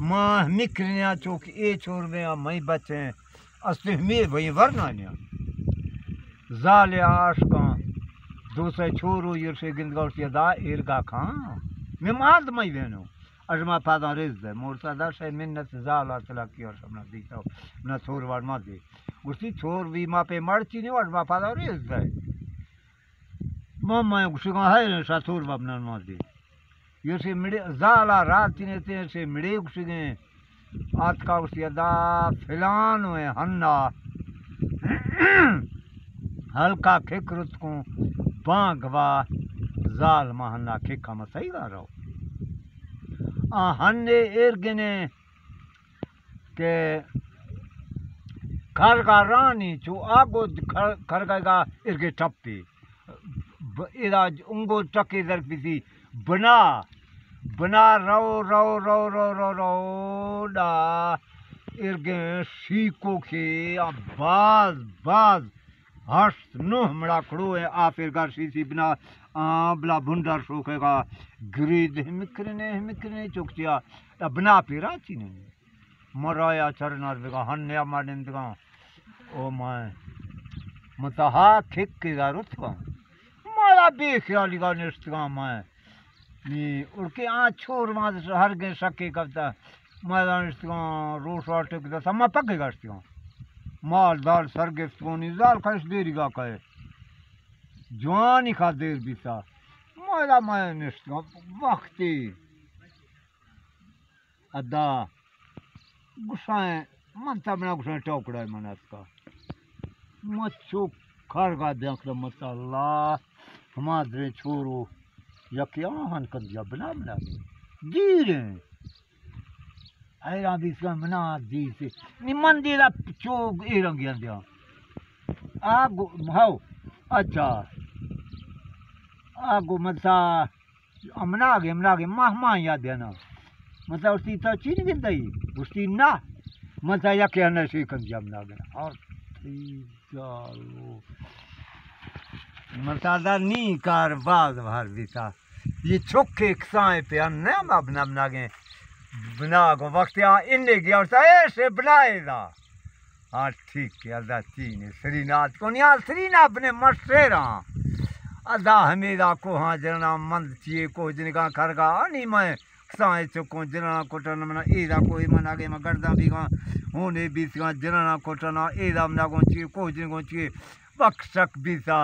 माँ मिक्रिया चौक ए छोर में आ मई बचे अस्ते में वही वरना ने जाले आशका दूसरे छोरो ये से गिंदगौर दा इरगा खां मैं माद मई वेनो अजमा पादा रेज दे मोरता दा से मिन्नत जाला चला की और सबना दीता ना छोर वार मा दे उसी छोर भी मा पे मरची ने अजमा पादा रेज दे मम्मा गुसगा है ने साथुर बाबना मा दे ये से मिडे जाला रात ने ते से मिडे गुसगे आज का उसी दा फिलान है हन्ना हल्का खेकरुत को बांगवा जाल महन्ना खेखा में सही गा रहो हन्ने एरगने के खरगा रानी चो आगो खरगा इरगे टप्पी इरा उंगो टके दर पिसी बना बना रो रो रो रो रो रो डा इरगे सीको के बाज बाज हर्ष नो हमरा खड़ो है आ फिर घर सी बिना बला भुंडर सोखेगा ग्रीद हिमकरने चुकचिया बना फिरा चीने मराया चरनार बेगा हन्ने मारने दगा ओ मैं मता हा खिक के गारुतगा माला बेख्याली का निष्ठगा मैं नी उड़के आ छोर माद हर के सके कबता माला निष्ठगा रोस वाटे के समा पके गष्टगा माल दाल सरगेस कोनी दाल खस देरी का कहे जवानी खा देर बिसा माला मैं निष्ठगा वक्ती अदा गुस्साए मनता बना गुस्साए टोकड़ा है मनास का मच्छो खरगा देख लो मसाला हमारे छोरो या क्या हन कर दिया बना बना जीरे ऐरा भी इसका बना दी से निमन दिला चोग ए रंग दिया आगो भाव अच्छा आगो मसा अमना गे माह याद देना मतलब उसकी तो चीन गिनता ही उसकी ना मतलब या क्या ना से कम जम ना गया और चलो मसाला नी कार बाज भर दिता ये चौके साए पे अन्ना बना बना गए बना को वक्त यहाँ इन्ने गया और ऐसे बनाएगा हाँ ठीक है अदा चीन श्रीनाथ को नहीं श्रीनाथ अपने मशेरा अदा हमेरा को हाँ जना मंद चाहिए को जिनका खरगा नहीं मैं साए चुको जना कोटन मना एदा कोई मना के मगरदा भी गा होने भी गा जना कोटना एदा मना को चाहिए को जिन को चाहिए बक्सक भी सा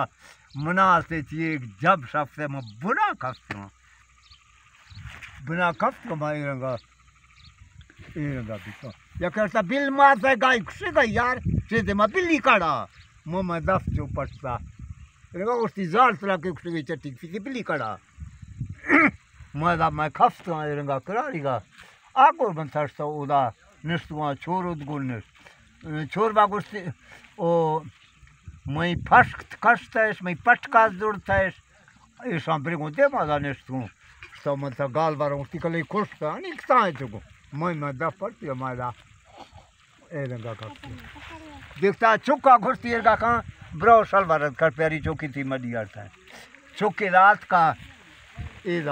मना से चाहिए जब सब से मैं बुरा कफ्ता मैं रंगा भी सा या करता बिल मार से गाय से गई यार सीधे मैं बिल्ली काढ़ा मुँह में दस चो पटता रंगा उसकी जाल चला के उसकी चट्टी की बिल्ली काढ़ा मैं खफ्ता रंगा करारीगा आको बनता उदा निष्ठुआ छोर उदगुल निष्ठ छोर बागुस्ती ओ मैं फर्स्ट कष्ट है मैं पटका जुड़ता है ये सांपरे को दे मादा निष्ठु तो मतलब गाल बार उसकी कले खुश था नहीं है चुको मैं दस पड़ती है मादा ए रंगा खफ्ता देखता चुका घुसती है का ब्रो सलवार कर प्यारी चौकी थी मडी आता है चौकी रात का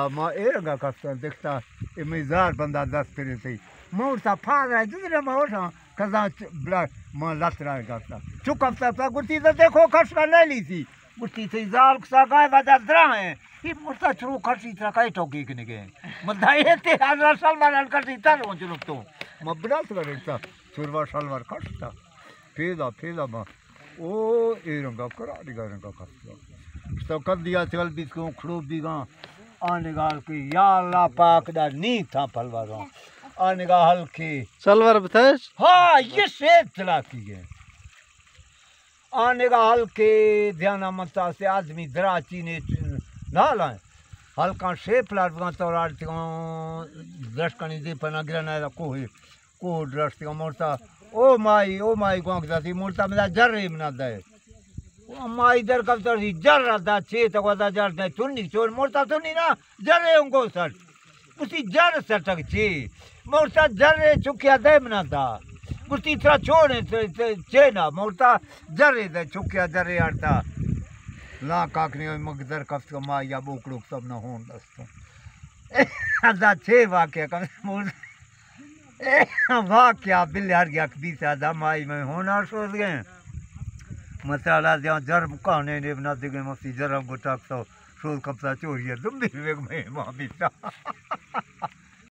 माँ ए रंगा कफ्ता देखता ये मज़ार बंदा दस फिर से मोरता फाड़ रहा है दूसरे मोरता कज़ा ब्लड माँ लत रहा है कफ्ता चुप कफ्ता था गुट्टी तो देखो खर्च का ले ली थी गुट्टी से जाल सा गाय बाजा दरा है ये मोरता शुरू खर्ची था कई टोकी के निके मधाई ते हजार सलवार करती तर हो चलो तो मैं बड़ा तो करता शुरुआत सलवार खर्चता फेदा माँ ओ ए रंगा करा दिया रंगा कफ्ता तो कर दिया चल बीच को खड़ो भी गा आने गाल की या अल्लाह पाक दा नी था पलवारों आने गा हल्की सलवार बताएं हाँ ये से चला की है आने गा हल्के ध्यान मता से आदमी दराची ने ना लाए हल्का शेप लाट का तो आरती को दर्शकनी दे पना गिरना है को दर्शक का मोरता ओ माई को आंखदाती मोरता मेरा जर्रे मना दे माँ इधर कब तो जर रहा था छे तक वादा जर नहीं तुन्नी चोर मोरता तुन्नी ना जरे उनको सर उसी जर सटक छे मोरता जरे चुकिया दे मना था उसी तरह छोड़े छे ना मोरता जरे दे चुकिया जरे आरता ला काकनी मगदर कब तो माँ या बोकड़ों सब ना हों दस्तों अदा छे वाक्य कब मोर वाह क्या बिल्लार गया बीस आदम आई में होना सोच गए मसाला जहाँ जर्म कहने ने बना देंगे मसी जर्म को टाक तो शोध कब्जा चोरी है तुम भी वेग में वहाँ भी